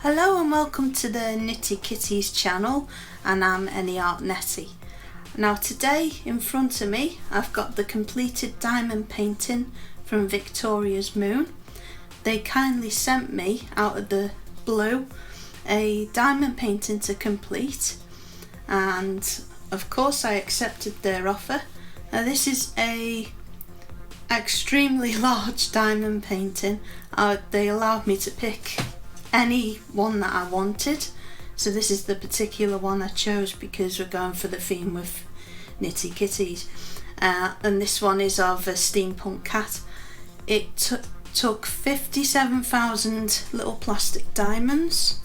Hello and welcome to the Nitty Kitties channel, and I'm AnyArtNetty. Now today in front of me I've got the completed diamond painting from Victoria's Moon. They kindly sent me out of the blue a diamond painting to complete, and of course I accepted their offer. Now this is a extremely large diamond painting. They allowed me to pick any one that I wanted, so this is the particular one I chose because we're going for the theme with Nitty Kitties, and this one is of a steampunk cat. It took 57,000 little plastic diamonds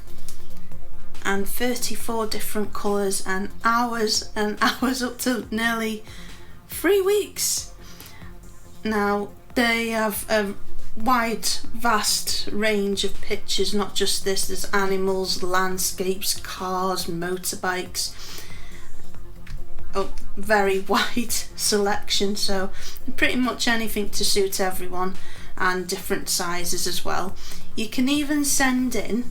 and 34 different colours and hours up to nearly 3 weeks. Now they have a wide, vast range of pictures, not just this. There's animals, landscapes, cars, motorbikes. A very wide selection, so pretty much anything to suit everyone, and different sizes as well. You can even send in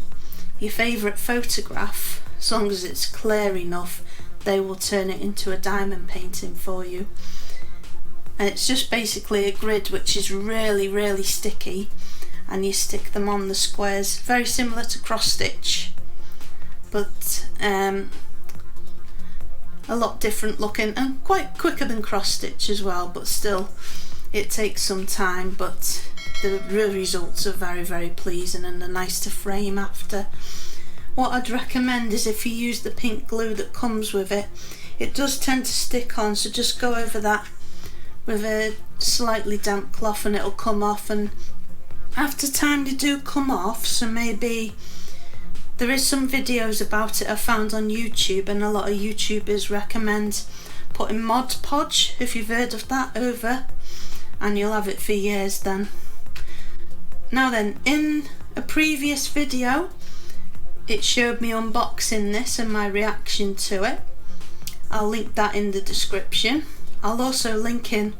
your favourite photograph. As long as it's clear enough, they will turn it into a diamond painting for you. And it's just basically a grid which is really sticky, and you stick them on the squares, very similar to cross stitch, but a lot different looking and quite quicker than cross stitch as well, but still it takes some time, but the results are very pleasing and they're nice to frame after. What I'd recommend is if you use the pink glue that comes with it, it does tend to stick on, so just go over that with a slightly damp cloth and it'll come off, and after time they do come off. So maybe there is some videos about it I found on YouTube, and a lot of YouTubers recommend putting Mod Podge, if you've heard of that, over, and you'll have it for years then. Now then, in a previous video it showed me unboxing this and my reaction to it. I'll link that in the description. I'll also link in,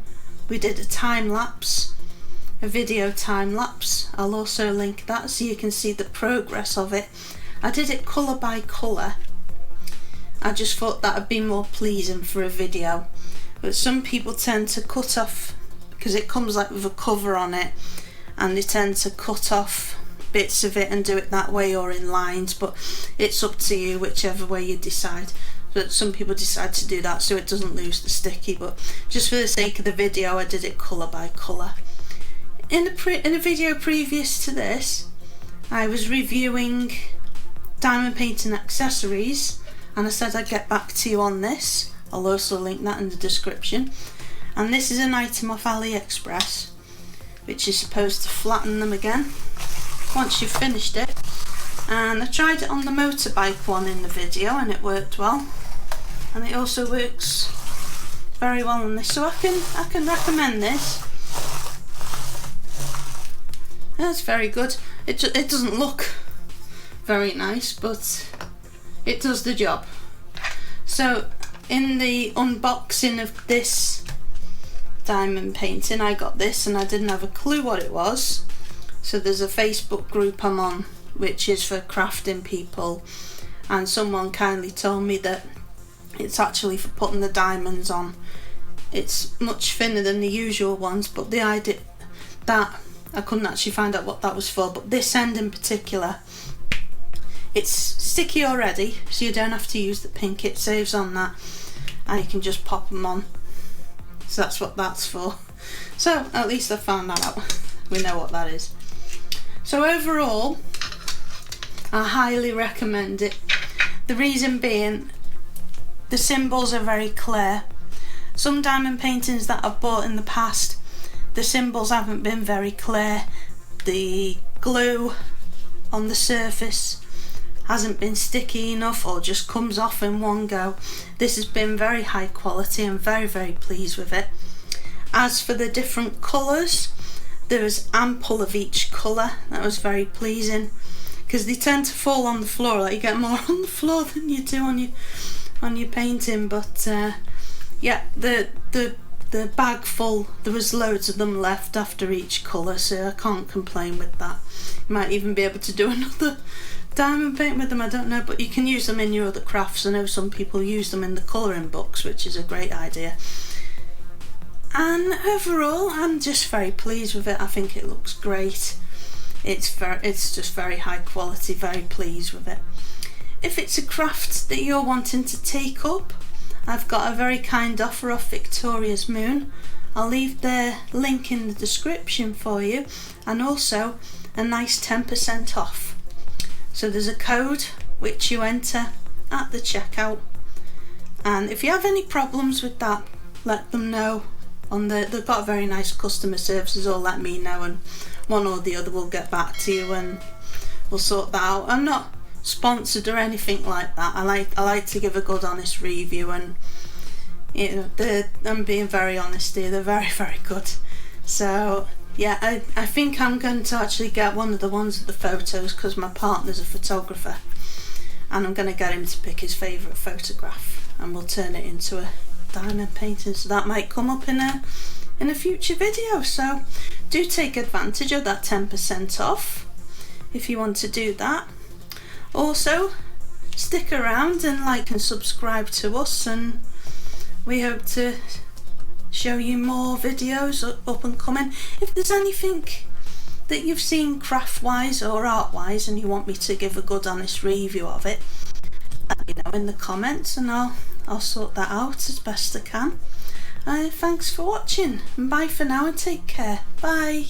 we did a time lapse, a video time lapse. I'll also link that so you can see the progress of it. I did it colour by colour. I just thought that would be more pleasing for a video. But some people tend to cut off, because it comes like with a cover on it, and they tend to cut off bits of it and do it that way or in lines, but it's up to you, whichever way you decide. But some people decide to do that so it doesn't lose the sticky, but just for the sake of the video I did it colour by colour. In a video previous to this I was reviewing diamond painting accessories, and I said I'd get back to you on this. I'll also link that in the description. And this is an item off AliExpress which is supposed to flatten them again once you've finished it, and I tried it on the motorbike one in the video and it worked well, and it also works very well on this, so I can recommend this. That's very good. It doesn't look very nice, but it does the job. So in the unboxing of this diamond painting I got this, and I didn't have a clue what it was. So there's a Facebook group I'm on which is for crafting people, and someone kindly told me that it's actually for putting the diamonds on. It's much thinner than the usual ones, but the idea that I couldn't actually find out what that was for, but this end in particular, it's sticky already, so you don't have to use the pink. It saves on that, and you can just pop them on, so that's what that's for. So at least I found that out. We know what that is. So overall I highly recommend it. The reason being, the symbols are very clear. Some diamond paintings that I've bought in the past, the symbols haven't been very clear. The glue on the surface hasn't been sticky enough, or just comes off in one go. This has been very high quality. I'm very pleased with it. As for the different colours, there was ample of each colour. That was very pleasing, because they tend to fall on the floor. Like, you get more on the floor than you do on your painting. But yeah, the bag full, there was loads of them left after each colour, so I can't complain with that. You might even be able to do another diamond paint with them, I don't know, but you can use them in your other crafts. I know some people use them in the colouring books, which is a great idea. And overall, I'm just very pleased with it. I think it looks great. It's just very high quality, very pleased with it. If it's a craft that you're wanting to take up, I've got a very kind offer off Victoria's Moon. I'll leave the link in the description for you, and also a nice 10% off. So there's a code which you enter at the checkout, and if you have any problems with that, let them know. They've got very nice customer services, or let me know, and one or the other will get back to you and we'll sort that out. I'm not sponsored or anything like that. I like to give a good honest review, and you know, I'm being very honest here, they're very, very good. So yeah, I think I'm going to actually get one of the ones with the photos, because my partner's a photographer, and I'm going to get him to pick his favourite photograph, and we'll turn it into a diamond painting. So that might come up in a future video. So do take advantage of that 10% off if you want to do that. Also, stick around and like and subscribe to us, and we hope to show you more videos up and coming. If there's anything that you've seen craft wise or art wise and you want me to give a good honest review of it, let me know in the comments, and I'll sort that out as best I can. Thanks for watching, and bye for now, and take care. Bye.